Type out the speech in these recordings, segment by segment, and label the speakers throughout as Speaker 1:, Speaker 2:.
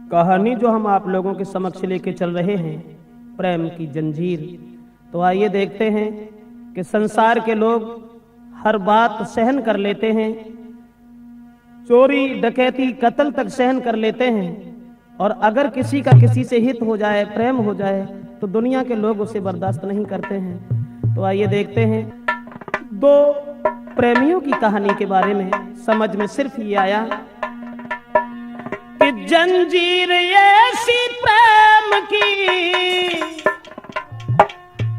Speaker 1: कहानी जो हम आप लोगों के समक्ष लेके चल रहे हैं, प्रेम की जंजीर। तो आइए देखते हैं कि संसार के लोग हर बात सहन कर लेते हैं, चोरी डकैती कत्ल तक सहन कर लेते हैं, और अगर किसी का किसी से हित हो जाए, प्रेम हो जाए, तो दुनिया के लोग उसे बर्दाश्त नहीं करते हैं। तो आइए देखते हैं दो प्रेमियों की कहानी के बारे में। समझ में सिर्फ ये आया कि जंजीर ऐसी प्रेम की,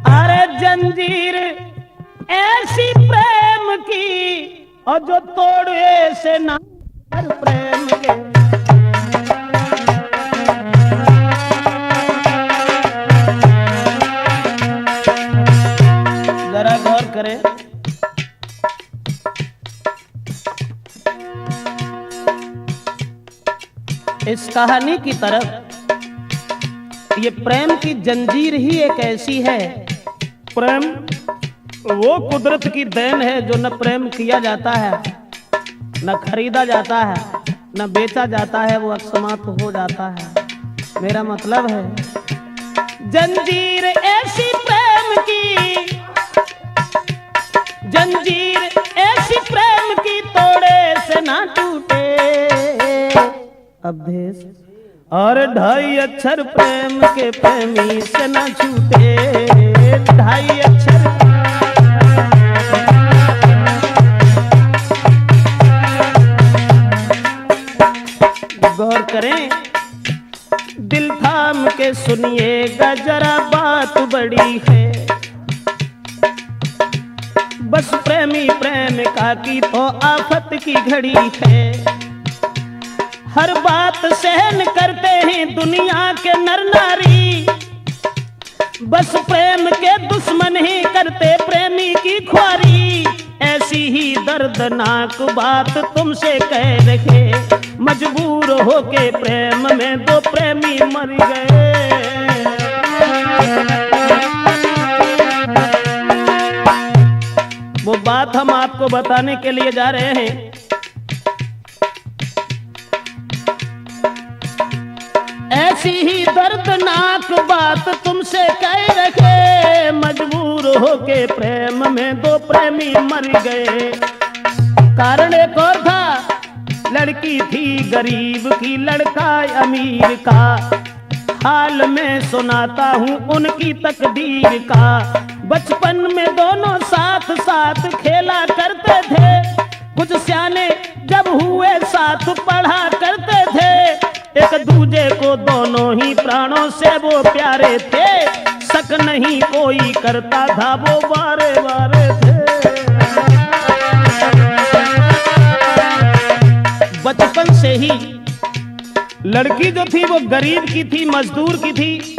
Speaker 1: अरे जंजीर ऐसी प्रेम की, और जो तोड़े से ना प्रेम के। जरा गौर करें, इस कहानी की तरफ ये प्रेम की जंजीर ही एक ऐसी है। प्रेम वो कुदरत की देन है जो न प्रेम किया जाता है, न खरीदा जाता है, न बेचा जाता है, वो अकस्मात हो जाता है। मेरा मतलब है जंजीर ऐसी प्रेम की, जंजीर ऐसी प्रेम की, तोड़े से ना टूटे अभेस, और ढाई अक्षर प्रेम के प्रेमी से ना छूटे। ढाई अक्षर गौर करें, दिल थाम के सुनिएगा जरा, बात बड़ी है। बस प्रेमी प्रेमिका की तो आफत की घड़ी है। हर बात सहन करते हैं दुनिया के नर नारी, बस प्रेम के दुश्मन ही करते प्रेमी की ख्वारी। ऐसी ही दर्दनाक बात तुमसे कह रहे, मजबूर होके प्रेम में दो प्रेमी मर गए। वो बात हम आपको बताने के लिए जा रहे हैं। ऐसी ही दर्दनाक बात तुमसे कह रखे, मजबूर होके प्रेम में दो प्रेमी मर गए। कारण एक और था, लड़की थी गरीब की, लड़का अमीर का। हाल में सुनाता हूँ उनकी तकदीर का। बचपन में दोनों साथ साथ खेला करते थे, कुछ सियाने जब हुए साथ पढ़ा करते थे। एक दूजे को दोनों ही प्राणों से वो प्यारे थे, शक नहीं कोई करता था वो बारे बारे थे। बचपन से ही लड़की जो थी वो गरीब की थी, मजदूर की थी,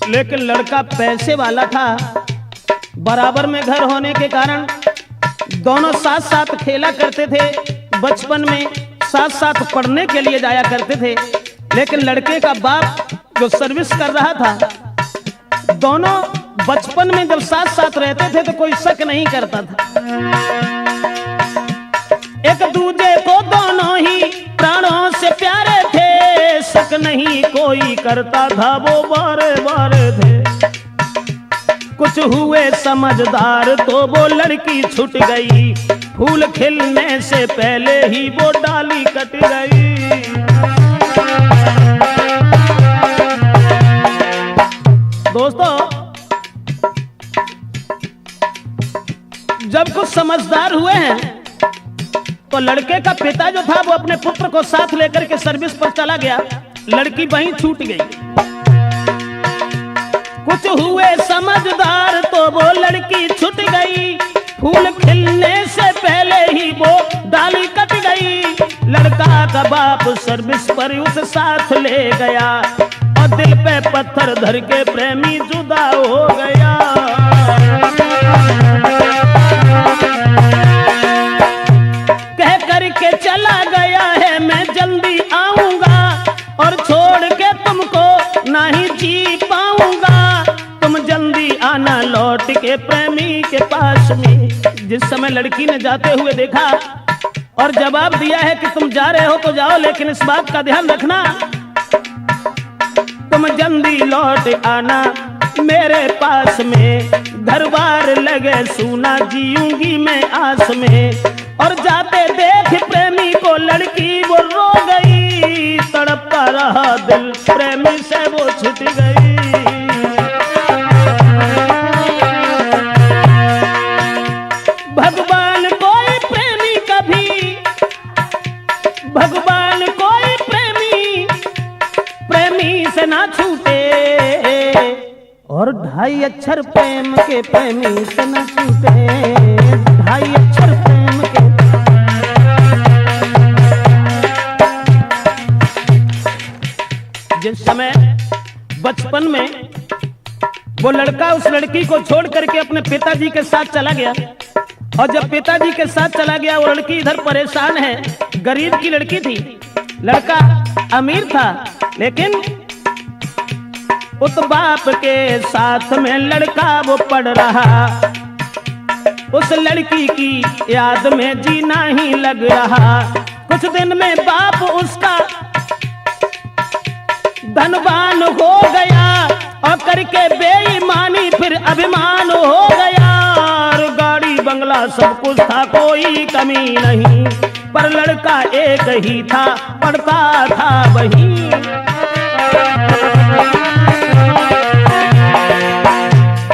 Speaker 1: लेकिन लड़का पैसे वाला था। बराबर में घर होने के कारण दोनों साथ साथ खेला करते थे। बचपन में साथ साथ पढ़ने के लिए जाया करते थे, लेकिन लड़के का बाप जो सर्विस कर रहा था, दोनों बचपन में जब साथ साथ रहते थे तो कोई शक नहीं करता था। एक दूजे को दोनों ही प्राणों से प्यारे थे, शक नहीं कोई करता था वो बारे बारे थे। कुछ हुए समझदार तो वो लड़की छूट गई, फूल खिलने से पहले ही वो डाली कट गई। दोस्तों, जब कुछ समझदार हुए हैं तो लड़के का पिता जो था वो अपने पुत्र को साथ लेकर के सर्विस पर चला गया, लड़की वहीं छूट गई। कुछ हुए समझदार तो वो लड़की छूट गई, फूल खिलने से पहले ही वो डाली कट गई। लड़का का बाप सर्विस पर उसे साथ ले गया, और दिल पे पत्थर धर के प्रेमी जुदा हो गया। कह करके चला गया है मैं जल्दी आऊंगा, और छोड़ के तुमको नहीं जी पाऊंगा। तुम जल्दी आना लौट के प्रेमी के पास में। जिस समय लड़की ने जाते हुए देखा और जवाब दिया है कि तुम जा रहे हो तो जाओ, लेकिन इस बात का ध्यान रखना लौट आना मेरे पास में, घर बार लगे सूना जीऊंगी मैं आस में। और जाते देख प्रेमी को लड़की वो रो गई, तड़पता रहा दिल प्रेमी से वो छूट गई। भगवान कोई प्रेमी कभी, भगवान कोई प्रेमी प्रेमी से ना छूटे, और 2.5 अक्षर प्रेम के प्रेमी से ना छूटे, 2.5 अक्षर प्रेम के। जिस समय बचपन में वो लड़का उस लड़की को छोड़ करके अपने पिताजी के साथ चला गया, और जब पिताजी के साथ चला गया वो लड़की इधर परेशान है, गरीब की लड़की थी, लड़का अमीर था, लेकिन उस बाप के साथ में लड़का वो पढ़ रहा, उस लड़की की याद में जीना ही लग रहा। कुछ दिन में बाप उसका धनवान हो गया, और करके बेईमानी फिर अभिमान हो गया, और गाड़ी बंगला सब कुछ था, कोई कमी नहीं, पर लड़का एक ही था, पढ़ता था वही।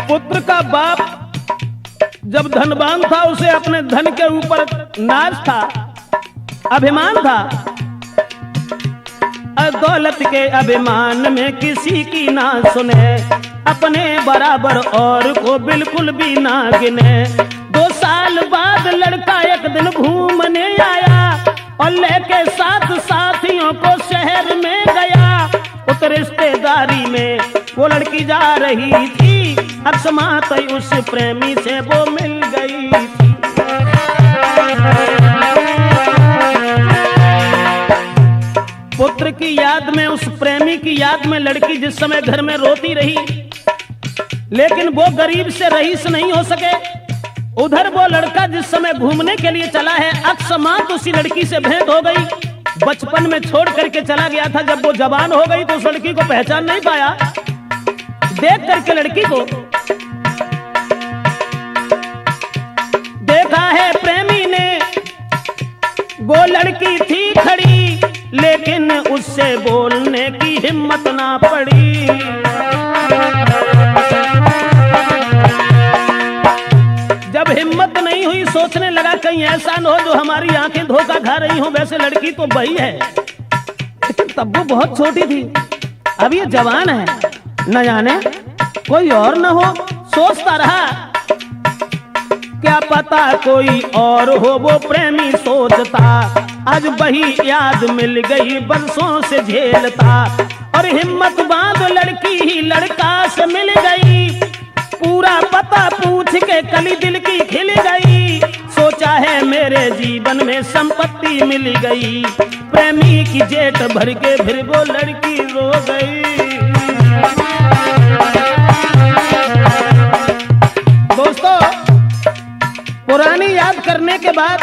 Speaker 1: पुत्र का बाप जब धनवान था, उसे अपने धन के ऊपर नाज था, अभिमान था, दौलत के अभिमान में किसी की ना सुने, अपने बराबर और को बिल्कुल भी ना गिने। 2 साल बाद लड़का एक दिन घूमने आया, और लेके 7 साथियों को शहर में गया। उस रिश्तेदारी में वो लड़की जा रही थी, अकस्मात उस प्रेमी से वो मिल गई थी। पुत्र की याद में, उस प्रेमी की याद में लड़की जिस समय घर में रोती रही, लेकिन वो गरीब से रईस नहीं हो सके। उधर वो लड़का जिस समय घूमने के लिए चला है, अकस्मात उसी लड़की से भेंट हो गई। बचपन में छोड़ करके चला गया था, जब वो जवान हो गई तो उस लड़की को पहचान नहीं पाया। देख करके लड़की को देखा है प्रेमी ने, वो लड़की थी खड़ी, लेकिन उससे बोलने की हिम्मत ना पड़ी। जब हिम्मत नहीं हुई, सोचने लगा कहीं ऐसा न हो जो हमारी आंखें धोखा खा रही हो, वैसे लड़की तो वही है, लेकिन तब वो बहुत छोटी थी, अब ये जवान है, न जाने कोई और न हो। सोचता रहा, क्या पता कोई और हो, वो प्रेमी सोचता। आज वही याद मिल गई, बरसों से झेलता, और हिम्मत बांध लड़की ही लड़का से मिल गई। पूरा पता पूछ के कली दिल की खिल गई, सोचा है मेरे जीवन में संपत्ति मिल गई। प्रेमी की जेठ भर के फिर वो लड़की रो गई। दोस्तों, पुरानी याद करने के बाद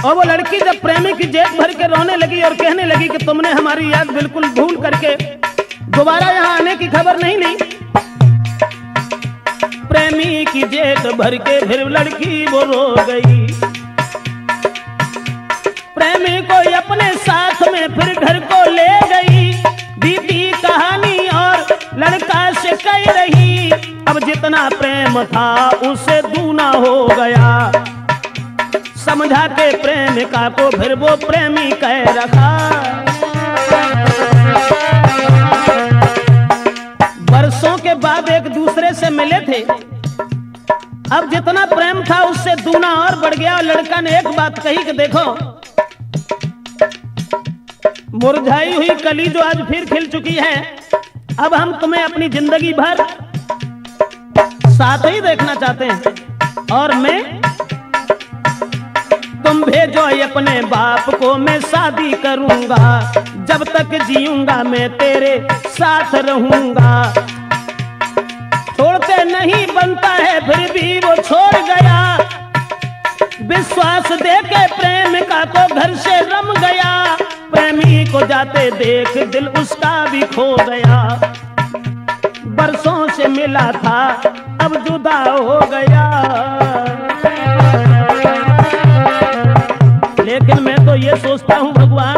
Speaker 1: और वो लड़की जब प्रेमी की जेब भर के रोने लगी और कहने लगी कि तुमने हमारी याद बिल्कुल भूल करके दोबारा यहाँ आने की खबर नहीं ली, प्रेमी की जेब भर के फिर लड़की वो रो गई। प्रेमी को अपने साथ में फिर घर को ले गई, बीती कहानी और लड़का से कह रही, अब जितना प्रेम था उसे दूना हो गया। समझा के प्रेमिका को फिर वो प्रेमी कह रखा। वर्षों के बाद एक दूसरे से मिले थे, अब जितना प्रेम था उससे दूना और बढ़ गया। और लड़का ने एक बात कही कि देखो, मुरझाई हुई कली जो आज फिर खिल चुकी है, अब हम तुम्हें अपनी जिंदगी भर साथ ही देखना चाहते हैं, और मैं तुम भेजो अपने बाप को, मैं शादी करूंगा, जब तक जीऊंगा मैं तेरे साथ रहूंगा। छोड़ते नहीं बनता है, फिर भी वो छोड़ गया। विश्वास देके प्रेमिका को घर से रम गया, प्रेमी को जाते देख दिल उसका भी खो गया। बरसों से मिला था अब जुदा हो गया। लेकिन मैं तो ये सोचता हूँ भगवान,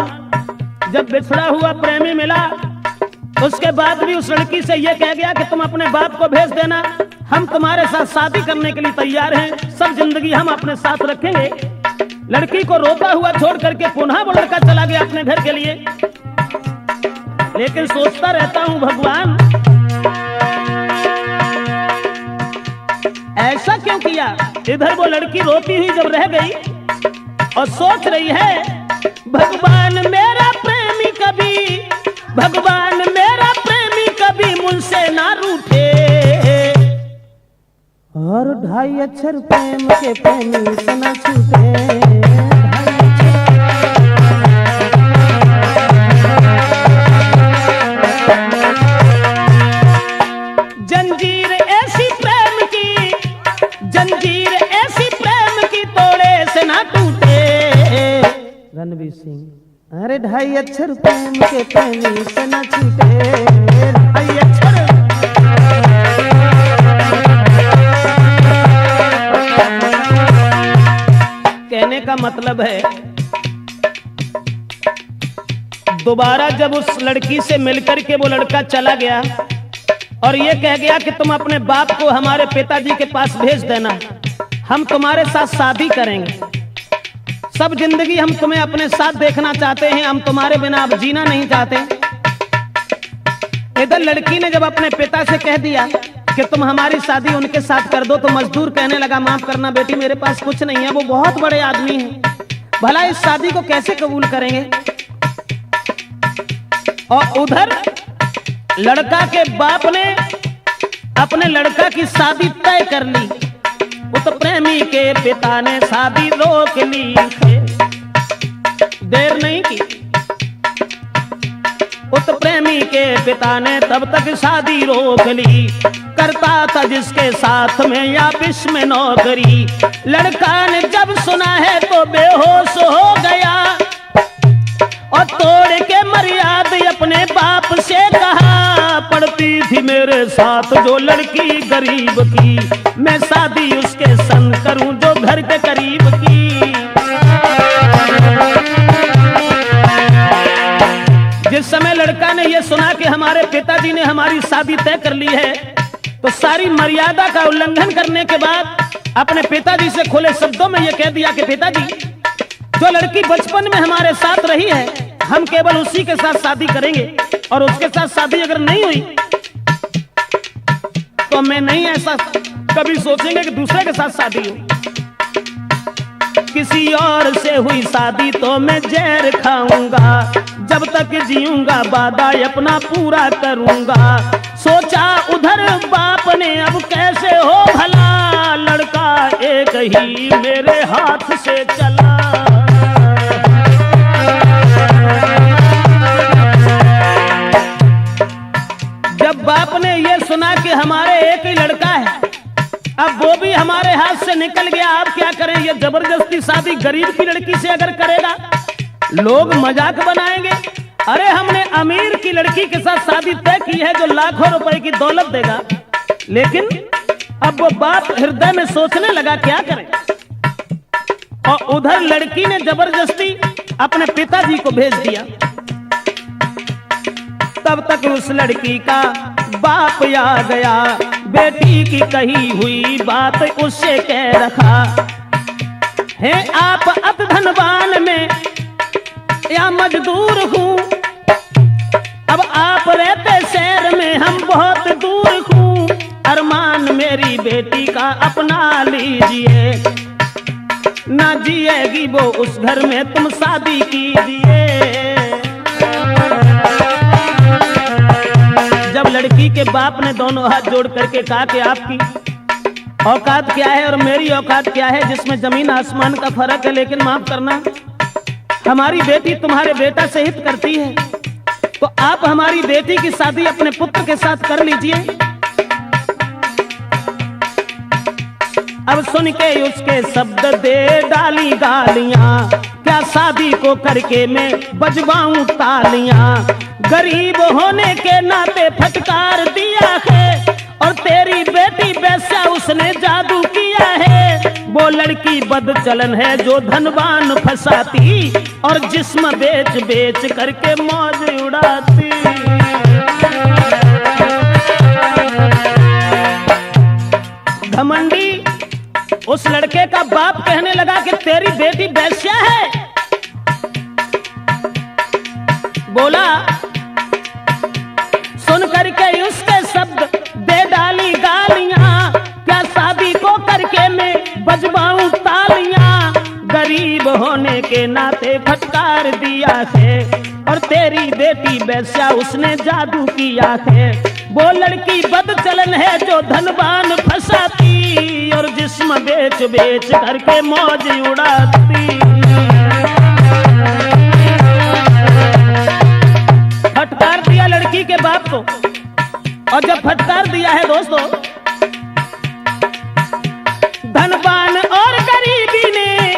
Speaker 1: जब बिछड़ा हुआ प्रेमी मिला उसके बाद भी उस लड़की से ये कह गया कि तुम अपने बाप को भेज देना, हम तुम्हारे साथ शादी करने के लिए तैयार हैं, सब जिंदगी हम अपने साथ रखेंगे। लड़की को रोता हुआ छोड़ करके पुनः वो लड़का चला गया अपने घर के लिए। लेकिन सोचता रहता हूं भगवान, ऐसा क्यों किया? इधर वो लड़की रोती हुई जब रह गई और सोच रही है भगवान मेरा प्रेमी कभी, भगवान मेरा प्रेमी कभी मुझसे ना रूठे, और 2.5 अक्षर प्रेम के प्रेमी से ना छूटे। जंजीर ऐसी प्रेम की, जंजीर ऐसी प्रेम की तोड़े से ना टूटे। रणवीर सिंह, अरे 2.5 अक्षर प्रेम के प्रेमी से ना छूटे, 2.5 अक्षर। कहने का मतलब है दोबारा जब उस लड़की से मिलकर के वो लड़का चला गया और ये कह गया कि तुम अपने बाप को हमारे पिताजी के पास भेज देना, हम तुम्हारे साथ शादी करेंगे, सब जिंदगी हम तुम्हें अपने साथ देखना चाहते हैं, हम तुम्हारे बिना अब जीना नहीं चाहते। इधर लड़की ने जब अपने पिता से कह दिया कि तुम हमारी शादी उनके साथ कर दो, तो मजदूर कहने लगा माफ करना बेटी, मेरे पास कुछ नहीं है, वो बहुत बड़े आदमी हैं, भला इस शादी को कैसे कबूल करेंगे। और उधर लड़का के बाप ने अपने लड़का की शादी तय कर ली, उस प्रेमी के पिता ने शादी रोक ली, देर नहीं की। उस प्रेमी के पिता ने तब तक शादी रोक ली, करता था जिसके साथ में या विष में नौकरी। लड़का ने जब सुना है तो बेहोश हो गया और तोड़ के मर्यादा अपने बाप से कहा, पड़ती थी मेरे साथ जो लड़की गरीब की, मैं शादी उसके संग करूं जो घर के करीब की। जिस समय लड़का ने यह सुना कि हमारे पिताजी ने हमारी शादी तय कर ली है, तो सारी मर्यादा का उल्लंघन करने के बाद अपने पिताजी से खुले शब्दों में यह कह दिया कि पिताजी, जो लड़की बचपन में हमारे साथ रही है हम केवल उसी के साथ शादी करेंगे, और उसके साथ शादी अगर नहीं हुई तो मैं नहीं ऐसा कभी सोचेंगे कि दूसरे के साथ शादी हो। किसी और से हुई शादी तो मैं जहर खाऊंगा, जब तक जीऊंगा वादा अपना पूरा करूंगा। सोचा उधर बाप ने अब कैसे हो भला, लड़का एक ही मेरे हाथ से चला। जब बाप ने यह सुना कि हमारे एक ही लड़का है, अब वो भी हमारे हाथ से निकल गया, अब क्या करें, ये जबरदस्ती शादी गरीब की लड़की से अगर करेगा लोग मजाक बनाएंगे। अरे हमने अमीर की लड़की के साथ शादी तय की है जो लाखों रुपए की दौलत देगा। लेकिन अब वो बाप हृदय में सोचने लगा क्या करे, और उधर लड़की ने जबरदस्ती अपने पिताजी को भेज दिया। तब तक उस लड़की का बाप आ गया, बेटी की कही हुई बात उससे कह रखा है, आप अत धनवान में या मजदूर हूँ, अब आप रहते शहर में हम बहुत दूर हूँ, अरमान मेरी बेटी का अपना लीजिए, ना जिएगी वो उस घर में तुम शादी कीजिए। जब लड़की के बाप ने दोनों हाथ जोड़ करके कहा कि आपकी औकात क्या है और मेरी औकात क्या है, जिसमें जमीन आसमान का फर्क है, लेकिन माफ करना हमारी बेटी तुम्हारे बेटा से हित करती है, तो आप हमारी बेटी की शादी अपने पुत्र के साथ कर लीजिए। अब सुन के उसके शब्द दे डाली गालियां, क्या शादी को करके मैं बजवाऊं तालियां, गरीब होने के नाते फटकार दिया है, और तेरी बेटी वैसा उसने जादू किया है। वो लड़की बदचलन है जो धनवान फंसाती, और जिस्म बेच बेच करके मौज उड़ाती। घमंडी उस लड़के का बाप कहने लगा कि तेरी बेटी वैश्या है। बोला, सुन करके उसके शब्द दे डाली गालियां, क्या शादी को करके मैं बजवाऊं तालियां। गरीब होने के नाते फटकार दिया है, और तेरी बेटी वैश्या उसने जादू किया है। वो लड़की बदचलन है जो धनवान फंसाती, और जिस्म बेच बेच करके मौज उड़ाती। फटकार दिया लड़की के बाप को, और जब फटकार दिया है दोस्तों, धनवान और गरीबी ने,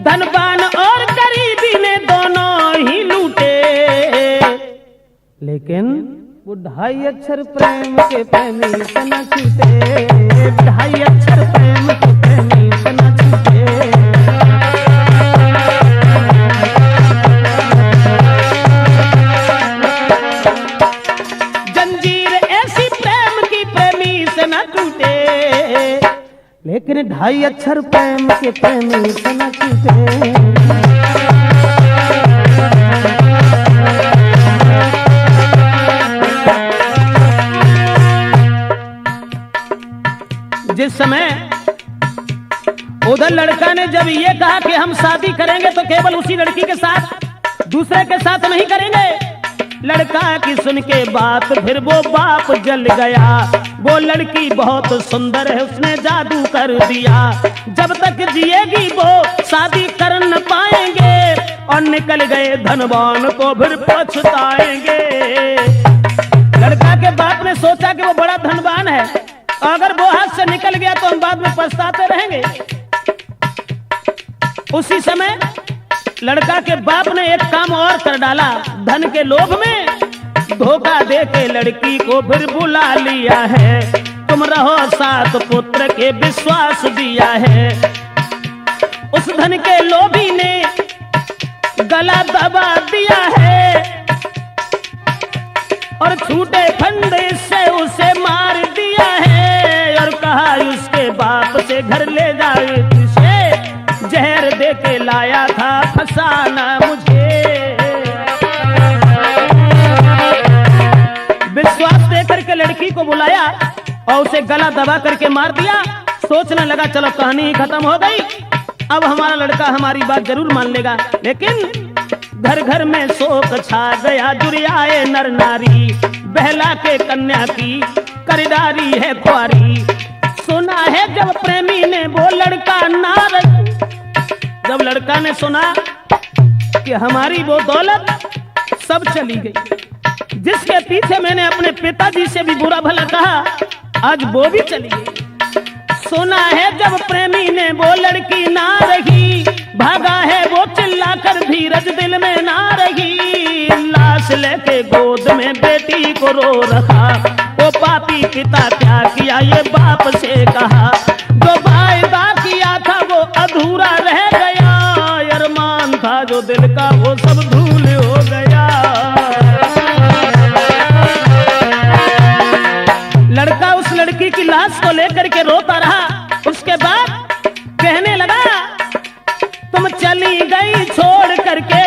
Speaker 1: धनवान और गरीबी ने दोनों ही लूटे, लेकिन वो 2.5 अक्षर प्रेम के प्रेमी से न छूटे। 2.5 अक्षर प्रेम के प्रेमी से न छूटे। जंजीर ऐसी प्रेम की प्रेमी से न टूटे, लेकिन 2.5 अक्षर प्रेम के प्रेमी से न छूटे। जिस समय उधर लड़का ने जब ये कहा कि हम शादी करेंगे तो केवल उसी लड़की के साथ, दूसरे के साथ नहीं करेंगे, लड़का की सुन के बात फिर वो बाप जल गया। वो लड़की बहुत सुंदर है, उसने जादू कर दिया, जब तक जिएगी वो शादी कर न पाएंगे, और निकल गए धनवान तो फिर पछताएंगे। लड़का के बाप ने सोचा कि वो बड़ा धनवान है, अगर वो हाथ से निकल गया तो हम बाद में पछताते रहेंगे। उसी समय लड़का के बाप ने एक काम और कर डाला। धन के लोभ में धोखा दे के लड़की को फिर बुला लिया है। तुम रहो साथ पुत्र के विश्वास दिया है। उस धन के लोभी ने गला दबा दिया है, और छूटे फंदे से उसे मार दिया है, और कहा उसके बाप से घर ले जाए तुझे, जहर दे के लाया था फंसाना मुझे। विश्वास दे करके लड़की को बुलाया और उसे गला दबा करके मार दिया। सोचने लगा चलो कहानी ही खत्म हो गई, अब हमारा लड़का हमारी बात जरूर मान लेगा। लेकिन घर घर में शोक छा गया, जुरियाए नर नारी, बहला के कन्या की खरीदारी है खुआरी। सुना है जब प्रेमी ने वो लड़का नारद, जब लड़का ने सुना कि हमारी वो दौलत सब चली गई, जिसके पीछे मैंने अपने पिताजी से भी बुरा भला कहा, आज वो भी चली गई। सुना है जब प्रेमी ने वो लड़की ना रही, भागा है वो चिल्ला कर धीरज दिल में ना रही। लाश लेके गोद में बेटी को रो रखा, वो पापी पिता क्या किया ये बाप से कहा। जो वायदा किया था वो अधूरा रह गया, अरमान था जो दिल का वो सब धूल हो गया। लड़का उस लड़की की लाश को लेकर के रोता रहा। उसके बाद कहने लगा तुम चली गई छोड़ करके,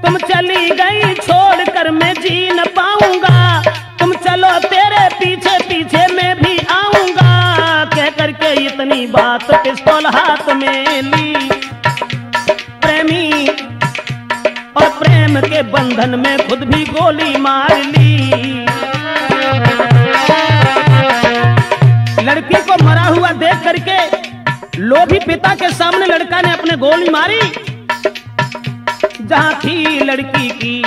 Speaker 1: तुम चली गई छोड़ कर मैं जी न पाऊंगा, तुम चलो तेरे पीछे पीछे मैं भी आऊंगा। कह करके इतनी बात पिस्तौल हाथ में ली, प्रेमी और प्रेम के बंधन में खुद भी गोली मार ली। लड़की को मरा हुआ देख करके लोभी पिता के सामने लड़का ने अपने गोली मारी। जहां थी लड़की की,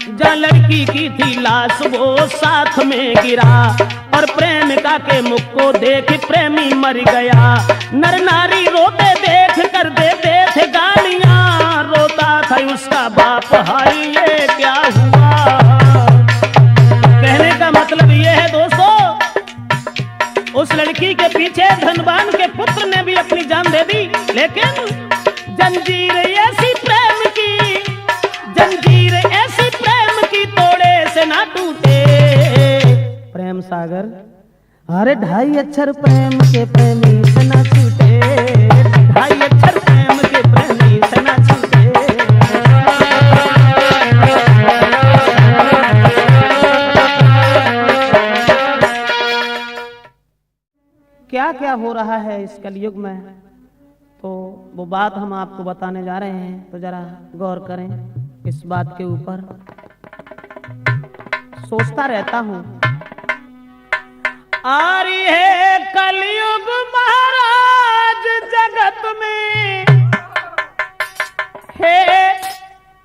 Speaker 1: जहां लड़की की थी लाश वो साथ में गिरा, और प्रेमिका के मुख को देख प्रेमी मर गया। नर नारी रोते देख कर देते थे गालियां, रोता था उसका बाप हाय क्या हुआ। कहने का मतलब ये है दोस्तों, उस लड़की के पीछे धनवान के पुत्र ने भी अपनी जान दे दी, लेकिन जंजीर ऐसी प्रेम की, जंजीर ऐसी प्रेम की तोड़े से ना टूटे। प्रेम सागर, अरे 2.5 अक्षर प्रेम के प्रेमी से ना छूटे, 2.5 अक्षर प्रेम के प्रेमी से ना छूटे। क्या क्या हो रहा है इस कलयुग में, तो वो बात हम आपको बताने जा रहे हैं, तो जरा गौर करें इस बात के ऊपर। सोचता रहता हूं, आ रही है कलयुग महाराज जगत में, हे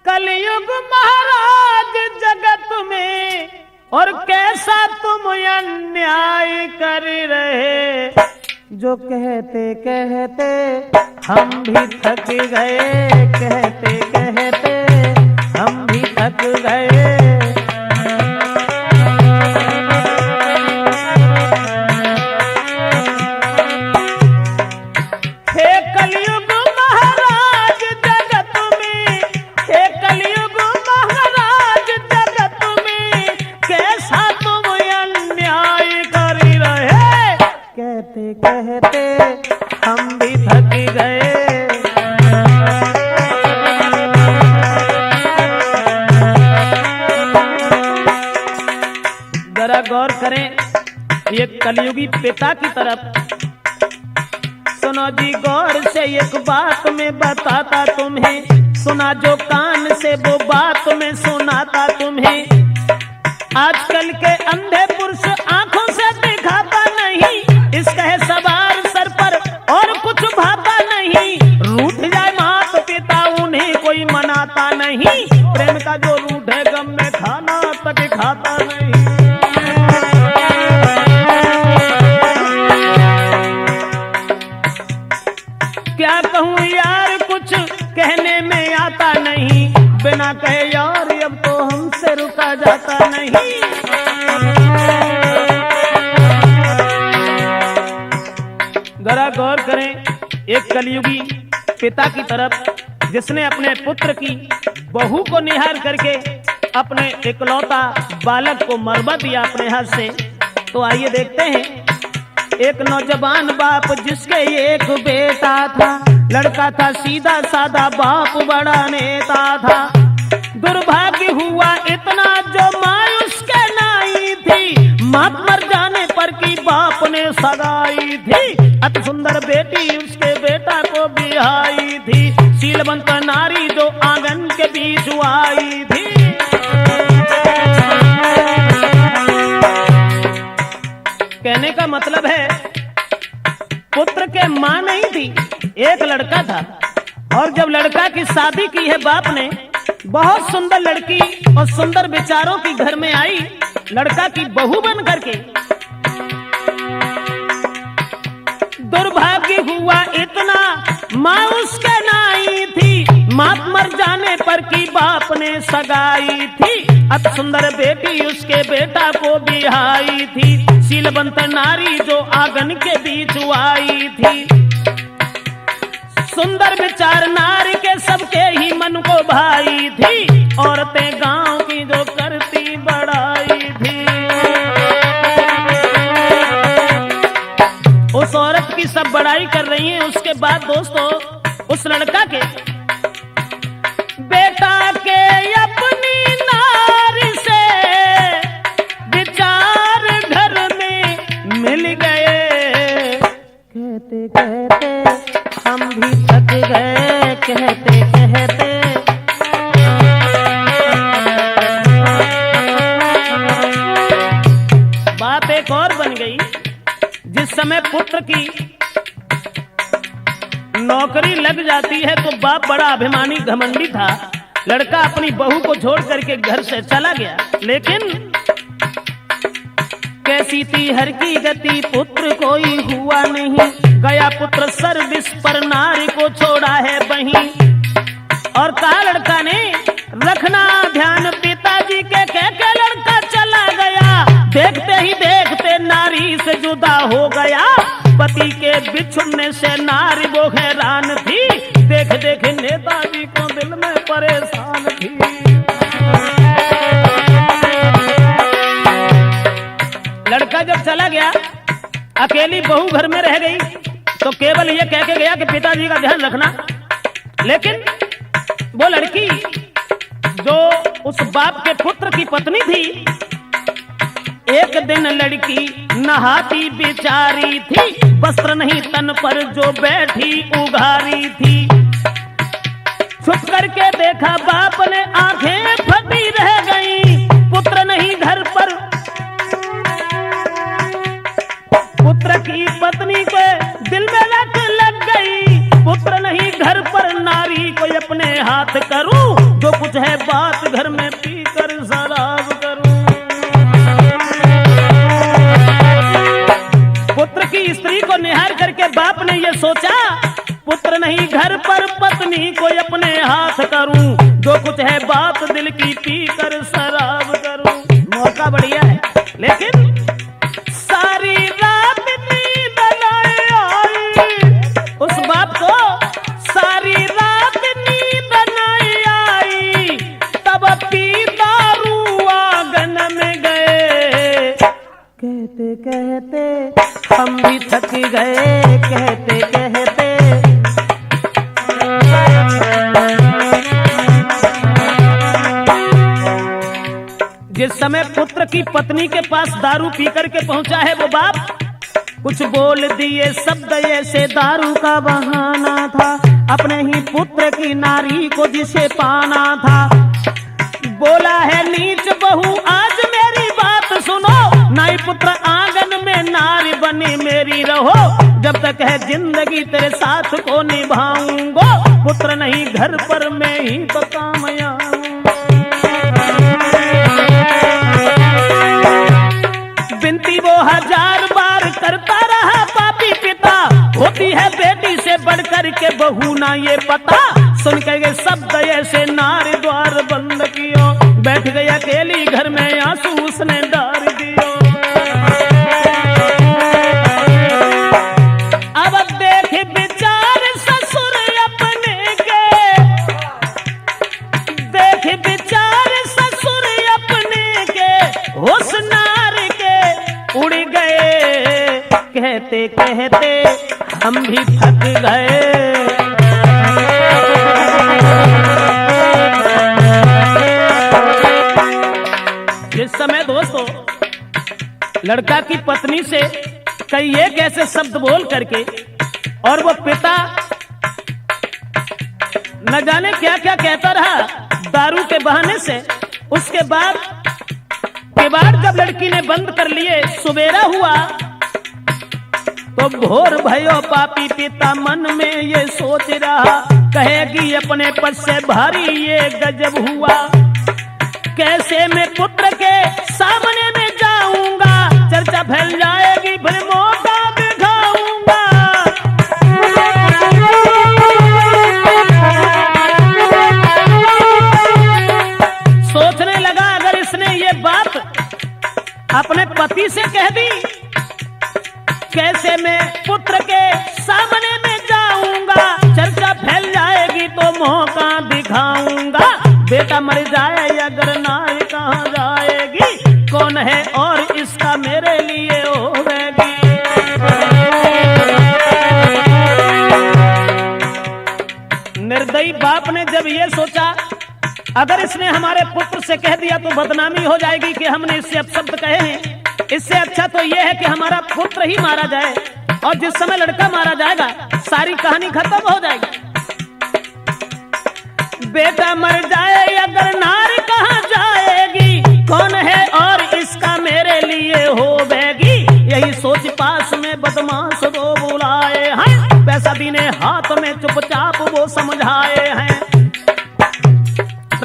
Speaker 1: कलयुग महाराज जगत में, और कैसा तुम अन्याय कर रहे। जो कहते कहते हम भी थक गए, कहते कहते हम भी थक गए। हे कलयुग महाराज जगत में, हे कलयुग महाराज जगत में, कैसा तुम अन्याय कर रहे। कहते कहते हम भी थक गए। जरा गौर करें ये कलयुगी पिता की तरफ। सुनो जी गौर से एक बात मैं बताता तुम्हें, सुना जो कान से वो बात मैं सुनाता तुम्हें। आजकल के अंधे पुरुष आंखों से दिखाता नहीं, इसका है सवार सर पर और कुछ भाता नहीं। रूठ जाए माता पिता उन्हें कोई मनाता नहीं, प्रेम का जो रूठ है गम में खाना तक खाता नहीं। क्या कहूँ यार कुछ कहने में आता नहीं, बिना कहे यार अब तो हमसे रुका जाता नहीं। जरा गौर करें एक कलयुगी पिता की तरफ, जिसने अपने पुत्र की बहू को निहार करके अपने इकलौता बालक को मरवा दिया अपने हाथ से। तो आइए देखते हैं, एक नौजवान बाप जिसके एक बेटा था, लड़का था सीधा साधा, बाप बड़ा नेता था। दुर्भाग्य हुआ इतना जो माँ उसके नाई थी, माँ मर जाने पर की बाप ने सगाई थी। अति सुंदर बेटी उसके बेटा को बिहाई थी, शीलवंत नारी जो आंगन के बीच आई थी। कहने का मतलब है पुत्र के मां नहीं थी, एक लड़का था। और जब लड़का की शादी की है बाप ने, बहुत सुंदर लड़की और सुंदर विचारों की घर में आई, लड़का की बहू बन करके। दुर्भाग्य हुआ इतना माँ उसके नाई थी, माँ मर जाने पर की बाप ने सगाई थी। अति सुंदर बेटी उसके बेटा को बिहाई थी, शीलवंत नारी जो आंगन के बीच आई थी। सुंदर विचार नारी के सबके ही मन को भाई थी, औरतें गांव की जो करती बड़ाई थी। उस औरत की सब बड़ाई कर रही हैं। उसके बाद दोस्तों उस लड़का के बेटा के अपनी नारी से विचार घर में मिल गए। कहते कहते हम भी थक गए, कहते कहते। बात एक और बन गई। जिस समय पुत्र की नौकरी लग जाती है तो बाप बड़ा अभिमानी घमंडी था। लड़का अपनी बहू को छोड़ करके घर से चला गया, लेकिन कैसी थी हर की गति पुत्र कोई हुआ नहीं। गया पुत्र सर्विस पर नारी को छोड़ा है वहीं। और कहा लड़का ने रखना ध्यान पिताजी के कह के लड़का चला गया। देखते ही देखते नारी से जुदा हो गया। पति के बिछुड़ने से नारी वो हैरान थी। देख देख नेताजी को दिल में परेशान थी। लड़का जब चला गया, अकेली बहू घर में रह गई, तो केवल ये कह के गया कि पिताजी का ध्यान रखना। लेकिन वो लड़की जो उस बाप के पुत्र की पत्नी थी, एक दिन लड़की नहाती बेचारी थी, वस्त्र नहीं तन पर जो बैठी उघारी थी। छुप करके देखा बाप ने, आंखें फटी रह गई। पुत्र नहीं घर पर, पुत्र की पत्नी को दिल में रट लग गई। पुत्र नहीं घर पर, नारी को अपने हाथ करूं, जो कुछ है बात घर में पीकर शराब करूं। पुत्र की स्त्री को निहार करके बाप ने ये सोचा, पुत्र नहीं घर पर, पत्नी को अपने हाथ करूं, जो कुछ है बात दिल की पीकर शराब करूं। मौका बढ़िया है, लेकिन सारी रात नींद नहीं आई उस बाप को, सारी रात नींद नहीं आई। तब पी दारू आंगन में गए, कहते कहते हम भी थक गए, कहते कहते। जिस समय पुत्र की पत्नी के पास दारू पी करके पहुंचा है वो बाप, कुछ बोल दिए शब्द ऐसे दारू का बहाना था, अपने ही पुत्र की नारी को जिसे पाना था। बोला है नीच बहू आज मेरी बात सुनो, नाई पुत्र आंगन में नारी बनी मेरी रहो, जब तक है जिंदगी तेरे साथ को निभाऊंगा। पुत्र नहीं घर पर मैं ही तो काम आऊंगा। बिनती वो 1000 बार करता रहा पापी पिता, होती है बेटी से बढ़कर के बहू ना ये पता। सुन के शब्द ऐसे नारी द्वार बंद कियो, बैठ गई अकेली घर में आंसू उसने डाल दियो। अब देख विचार ससुर अपने के, देख विचार ससुर अपने के, होश नार के उड़ गए, कहते कहते हम भी थक गए। इस समय दोस्तों लड़का की पत्नी से कई एक ऐसे शब्द बोल करके, और वो पिता न जाने क्या क्या कहता रहा दारू के बहाने से। उसके बाद किवाड़ जब लड़की ने बंद कर लिए, सुबेरा हुआ तो भोर भयो पापी पिता मन में ये सोच रहा, कहेगी अपने पद से भारी ये गजब हुआ, कैसे मैं पुत्र के सामने में जाऊंगा, चर्चा फैल जाएगी फिर मौका दिखाऊंगा। सोचने लगा अगर इसने ये बात अपने पति से कह दी, कैसे मैं पुत्र के सामने में जाऊंगा, चर्चा फैल जाएगी तो मौका दिखाऊंगा। बेटा मर जाए अगर नाई कहाँ जाएगी, कौन है और इसका मेरे लिए होगी। निर्दयी बाप ने जब ये सोचा अगर इसने हमारे पुत्र से कह दिया तो बदनामी हो जाएगी कि हमने इससे अपशब्द कहे हैं, इससे अच्छा तो यह है कि हमारा पुत्र ही मारा जाए, और जिस समय लड़का मारा जाएगा सारी कहानी खत्म हो जाएगी। बेटा मर जाए अगर नारी कहाँ जाएगी, कौन है और इसका मेरे लिए होगी, यही सोच पास में बदमाश दो बुलाए हैं, पैसा दीने हाथ में चुपचाप वो समझाए हैं।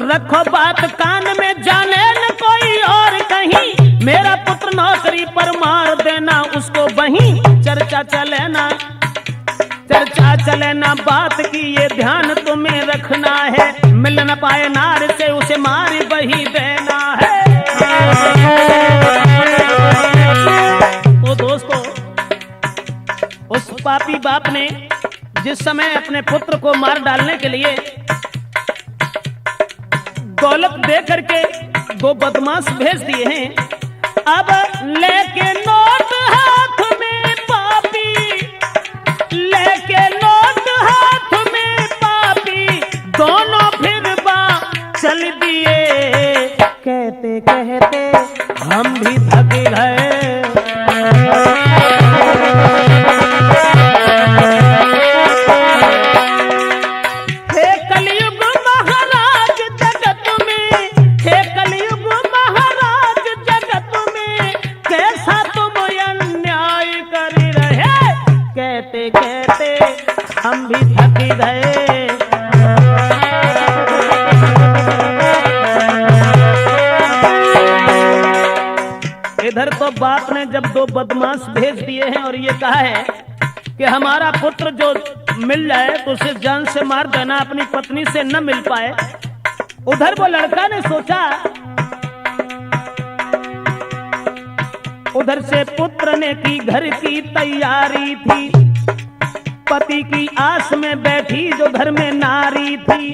Speaker 1: रखो बात कान में, जाने न कोई और कहीं, मेरा पुत्र नौकरी पर मार देना उसको वहीं, चर्चा चले ना बात की ये ध्यान तुम्हें रखना है, मिल न पाए नार से उस से मार वही देना है। तो दोस्तों, उस पापी बाप ने जिस समय अपने पुत्र को मार डालने के लिए दौलत दे करके 2 बदमाश भेज दिए हैं, अब लेके नोट हाथ में पापी, लेके नोट हाथ में पापी, दोनों फिर चल दिए। कहते कहते हम भी थक गए। हे कलयुग महाराज जगत में, हे कलयुग महाराज जगत में, कैसा तुम अन्याय कर रहे। कहते कहते हम भी थक गए। इधर तो बाप ने जब 2 बदमाश भेज दिए हैं और ये कहा है कि हमारा पुत्र जो मिल जाए तो उसे जान से मार देना, अपनी पत्नी से न मिल पाए। उधर वो लड़का ने सोचा, उधर से पुत्र ने की घर की तैयारी थी, पति की आस में बैठी जो घर में नारी थी।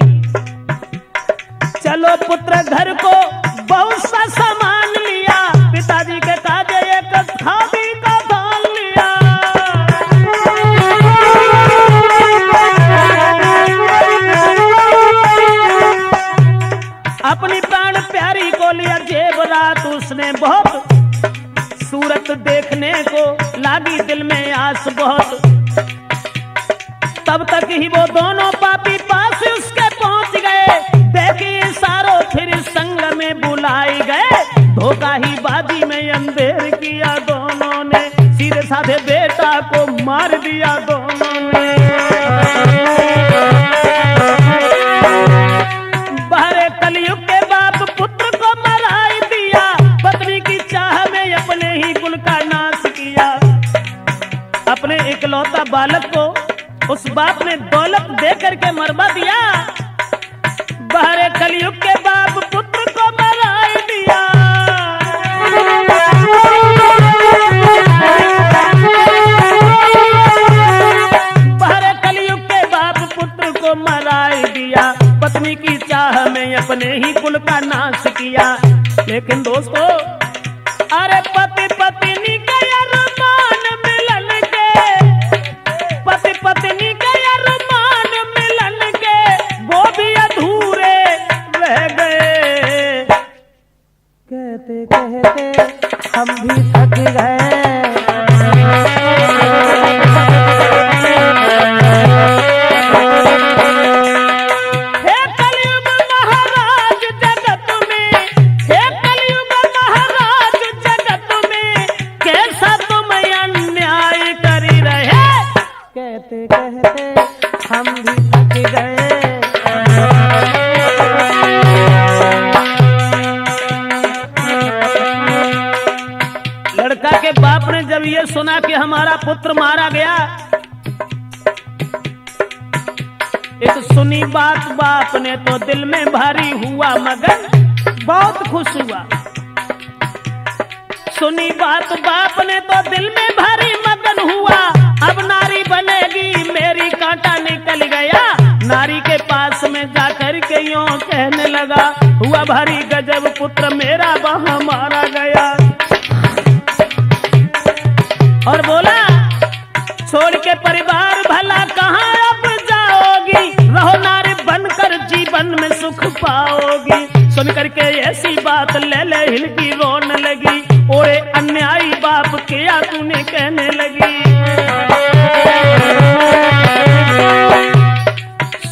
Speaker 1: चलो पुत्र घर को बहुत सा सामान लिया, पिताजी के काजे एक खादी का थाल लिया। अपनी प्राण प्यारी को लिया जेवरात उसने बहुत, सूरत देखने को लागी दिल में आस बहुत। तब तक ही वो दोनों पापी पास उसके पहुंच गए, देखिए सारों फिर संग में बुलाए गए। धोखा ही बाजी में अंधेर किया दोनों ने, सीधे साधे बेटा को मार दिया दोनों ने। बाहर कलयुग के बाप पुत्र को मराई दिया, पत्नी की चाह में अपने ही कुल का नाश किया। अपने इकलौता बालक को उस बाप ने दौलत दे करके मरवा दिया। बाहर कलयुग के बाप पुत्र को मराई दिया। बाहर कलयुग के बाप पुत्र को मराई दिया, पत्नी की चाह में अपने ही कुल का नाश किया। लेकिन दोस्तों, अरे पति पत्नी के अरमान मिलन के, पति पत्नी के अरमान मिलन के, वो भी अधूरे रह गए। कहते कहते हम भी थक गए। हे कलयुग महाराज जगत में, हे कलयुग महाराज जगत में, कैसा तुम अन्याय कर रहे। कहते कहते हम भी थक गए। लड़का के बाप ने जब ये सुना कि हमारा पुत्र मारा गया, एक सुनी बात बाप ने तो दिल में भारी हुआ मगन, बहुत खुश हुआ। सुनी बात बाप ने तो दिल में भारी मगन हुआ। अब नारी बनेगी मेरी, कांटा निकल गया। नारी के पास में जाकर के यूं कहने लगा, हुआ भारी गजब पुत्र मेरा वहां मारा गया। और बोला, छोड़ के परिवार भला कहाँ अब जाओगी, रहो नारी बनकर जीवन में सुख पाओगी। सुन करके ऐसी बात ले ले हिलकी रोने लगी, ओए अन्यायी बाप क्या तूने कहने लगी।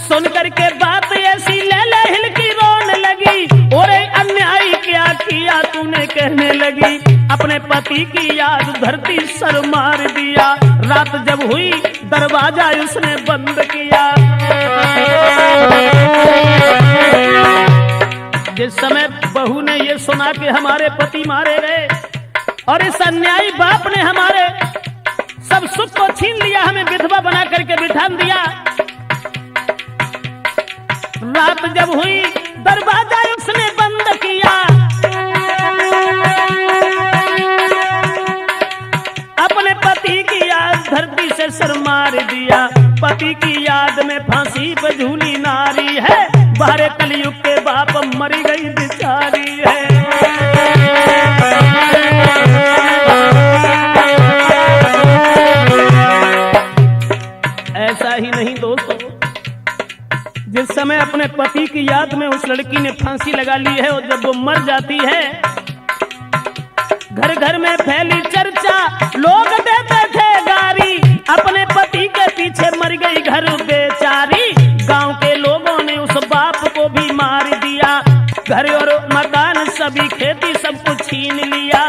Speaker 1: सुन करके बात ऐसी ले ले हिलकी रोने लगी, ओए अन्यायी क्या किया तूने कहने लगी। अपने पति की याद धरती सर मार दिया, रात जब हुई दरवाजा उसने बंद किया। जिस समय बहू ने ये सुना कि हमारे पति मारे गए और इस अन्यायी बाप ने हमारे सब सुख को छीन लिया, हमें विधवा बना करके बिठा दिया। रात जब हुई दरवाजा उसने बंद किया, अपने पति की याद धरती से सर मार दिया। पति की याद में फांसी पे झूली नारी है, बाहर कलयुग के बाप मरी गई बेचारी है। ऐसा ही नहीं दोस्तों, जिस समय अपने पति की याद में उस लड़की ने फांसी लगा ली है और जब वो मर जाती है, घर घर में फैली चर्चा, लोग देते थे गारी, अपने पति के पीछे मर गई घर बेचारी। गांव के लोगों ने उस बाप को भी मार दिया, घर और मकान सभी खेती सब कुछ छीन लिया।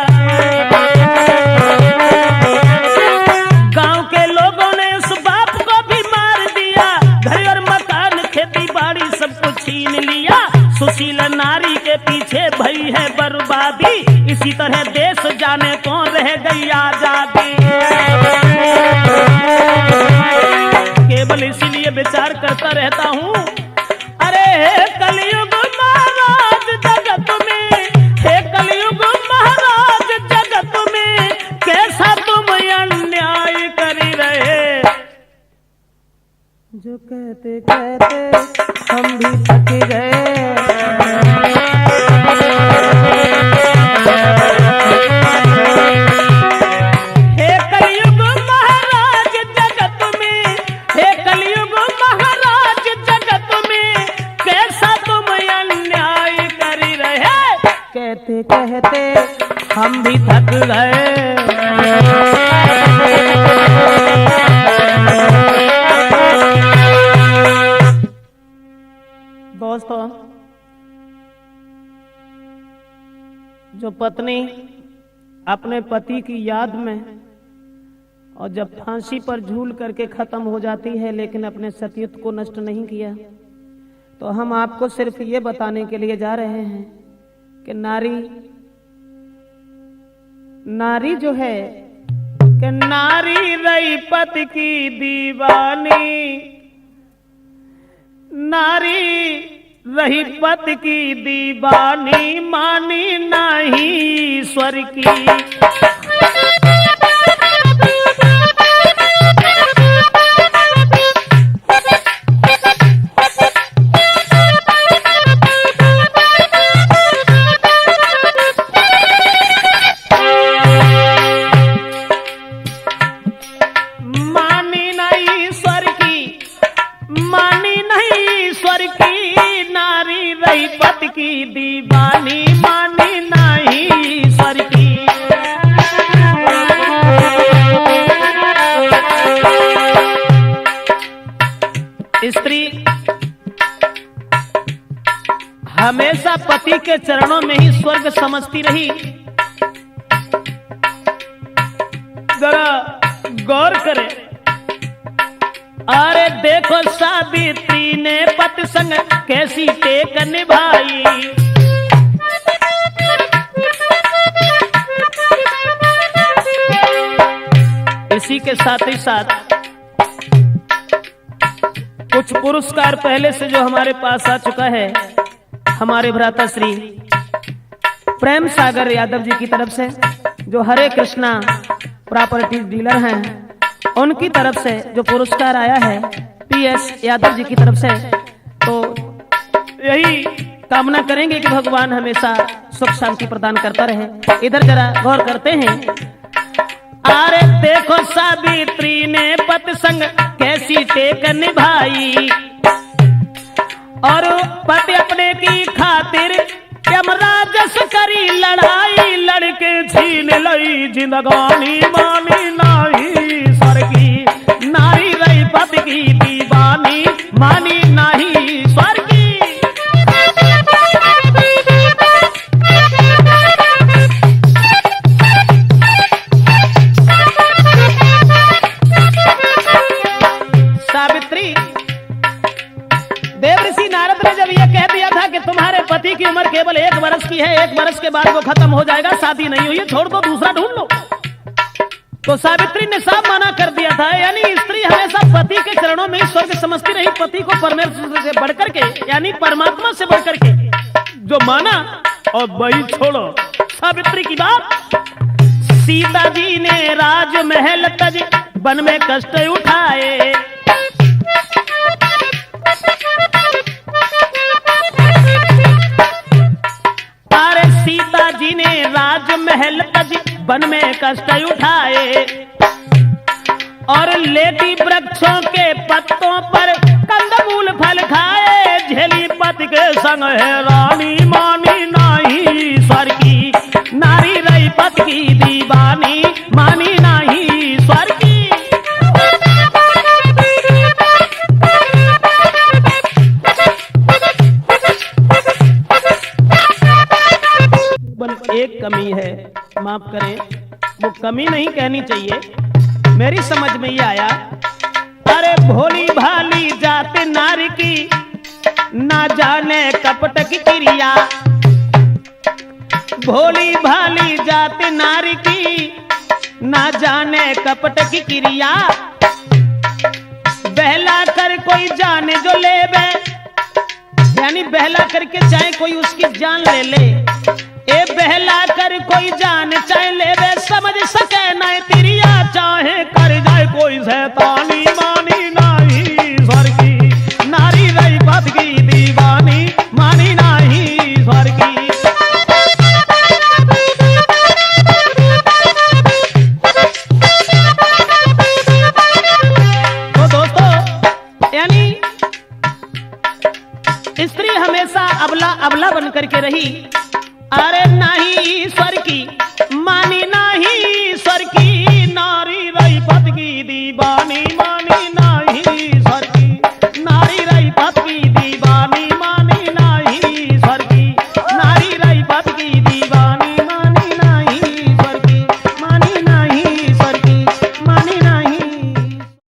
Speaker 1: गांव के लोगों ने उस बाप को भी मार दिया, घर और मकान खेती बाड़ी सब कुछ छीन लिया। सुशील नारी के पीछे भई है बर्बादी, इसी तरह देश जाने कौन रह गई आजादी। केवल इसीलिए विचार करता रहता हूँ, अरे कलयुग महाराज जगत में, हे कलयुग महाराज जगत में, कैसा तुम अन्याय कर रहे। जो कहते कहते हम भी थक गए, कहते हम भी थक गए। दोस्तों, जो पत्नी अपने पति की याद में और जब फांसी पर झूल करके खत्म हो जाती है लेकिन अपने सतीत्व को नष्ट नहीं किया, तो हम आपको सिर्फ ये बताने के लिए जा रहे हैं कि नारी जो है कि नारी रही पति की दीवानी, नारी रही पति की दीवानी, मानी नहीं ईश्वर की। की दीवानी, मानी नहीं ईश्वर की। स्त्री हमेशा पति के चरणों में ही स्वर्ग समझती रही। जरा गौर करें, अरे देखो सावित्री ने पति संग कैसी टेक निभाई। इसी के साथ ही साथ कुछ पुरस्कार पहले से जो हमारे पास आ चुका है, हमारे भ्राता श्री प्रेम सागर यादव जी की तरफ से, जो हरे कृष्णा प्रॉपर्टी डीलर हैं, उनकी तरफ से जो पुरस्कार आया है PS यादव जी की तरफ से। तो यही कामना करेंगे कि भगवान हमेशा सुख शांति प्रदान करता रहे। इधर जरा गौर करते हैं, अरे देखो सावित्री ने पति संग कैसी टेक निभाई, और पति अपने की खातिर यमराज से करी लड़ाई, लड़के छीन लई जिंदगानी, मानी नहीं ईश्वर की। नारी रही पति की दीवानी, मानी नहीं ईश्वर की। सावित्री, देव ऋषि नारद ने जब यह कह दिया था कि तुम्हारे पति की उम्र केवल 1 वर्ष की है, 1 वर्ष के बाद वो खत्म हो जाएगा, शादी नहीं हुई है, छोड़ दो, दूसरा ढूंढ लो, तो सावित्री ने साफ मना कर दिया था, यानी स्त्री हमेशा पति के चरणों में ही स्वर्ग समझती रही, पति को परमेश्वर से बढ़कर के यानी परमात्मा से बढ़कर के जो माना। और वही छोड़ो सावित्री की बात, सीता जी ने राजमहल तज वन में कष्ट उठाए। अरे सीता जी ने राजमहल तज वन में कष्ट उठाए और लेटी वृक्षों के पत्तों पर कंदमूल फल खाए। झेली पति के संग है रानी, मानी नाही स्वर की नारी, रही पति की दीवानी, मानी नाही स्वर की। एक कमी है, माफ करें, वो कमी नहीं कहनी चाहिए, मेरी समझ में ये आया। अरे भोली भाली जात नारी की ना जाने कपट की क्रिया, भोली भाली जात नारी की ना जाने कपट की क्रिया। बहला कर कोई जाने जो ले बे, यानी बहला करके चाहे कोई उसकी जान ले ले। ए बहला कर कोई जान चाहे ले बे, समझ सके न तिरिया, चाहे कर जाए कोई शैतानी, मानी नाही स्वर की नारी, रही पति की दीवानी, मानी नाही स्वर की। तो दोस्तों, यानी स्त्री हमेशा अबला अबला बन करके रही,